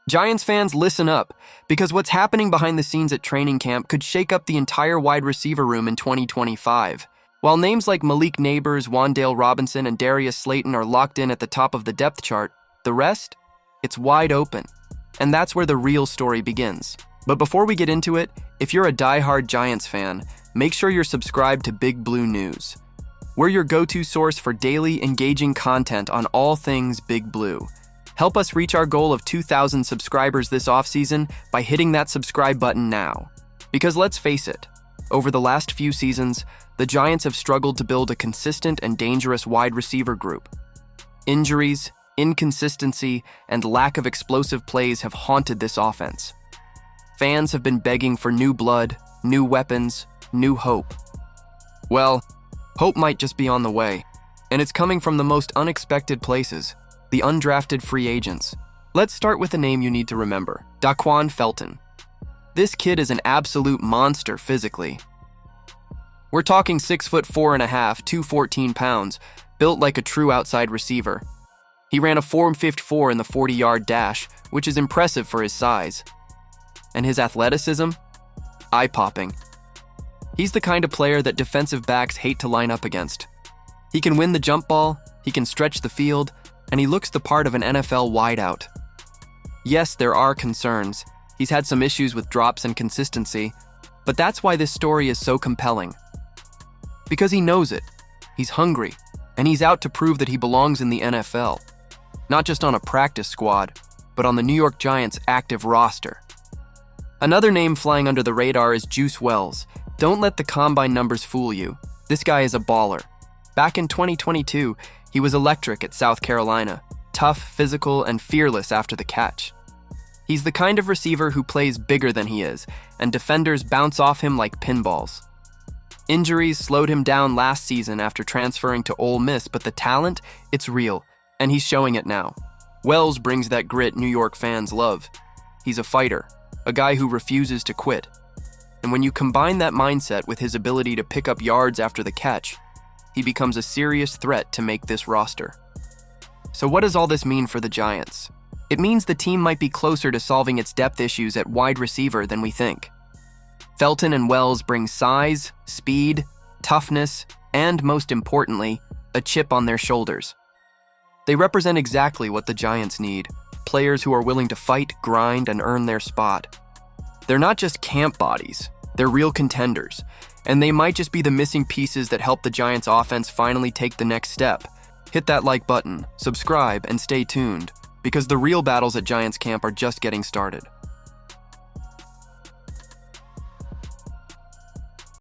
Giants fans, listen up, because what's happening behind the scenes at training camp could shake up the entire wide receiver room in 2025. While names like Malik Neighbors, Wan'Dale Robinson, and Darius Slayton are locked in at the top of the depth chart, the rest? It's wide open. And that's where the real story begins. But before we get into it, if you're a diehard Giants fan, make sure you're subscribed to Big Blue News. We're your go-to source for daily, engaging content on all things Big Blue. Help us reach our goal of 2,000 subscribers this offseason by hitting that subscribe button now. Because let's face it, over the last few seasons, the Giants have struggled to build a consistent and dangerous wide receiver group. Injuries, inconsistency, and lack of explosive plays have haunted this offense. Fans have been begging for new blood, new weapons, new hope. Well, hope might just be on the way, and it's coming from the most unexpected places. The undrafted free agents. Let's start with a name you need to remember, Daquan Felton. This kid is an absolute monster physically. We're talking 6'4.5", 214 pounds, built like a true outside receiver. He ran a 4.54 in the 40-yard dash, which is impressive for his size. And his athleticism? Eye-popping. He's the kind of player that defensive backs hate to line up against. He can win the jump ball, he can stretch the field, and he looks the part of an NFL wideout. Yes, there are concerns. He's had some issues with drops and consistency, but that's why this story is so compelling. Because he knows it, he's hungry, and he's out to prove that he belongs in the NFL. Not just on a practice squad, but on the New York Giants' active roster. Another name flying under the radar is Juice Wells. Don't let the combine numbers fool you. This guy is a baller. Back in 2022, he was electric at South Carolina, tough, physical, and fearless after the catch. He's the kind of receiver who plays bigger than he is, and defenders bounce off him like pinballs. Injuries slowed him down last season after transferring to Ole Miss, but the talent, it's real, and he's showing it now. Wells brings that grit New York fans love. He's a fighter, a guy who refuses to quit. And when you combine that mindset with his ability to pick up yards after the catch, he becomes a serious threat to make this roster. So what does all this mean for the Giants? It means the team might be closer to solving its depth issues at wide receiver than we think. Felton and Wells bring size, speed, toughness, and most importantly, a chip on their shoulders. They represent exactly what the Giants need, players who are willing to fight, grind, and earn their spot. They're not just camp bodies, they're real contenders. And they might just be the missing pieces that help the Giants' offense finally take the next step. Hit that like button, subscribe, and stay tuned, because the real battles at Giants camp are just getting started.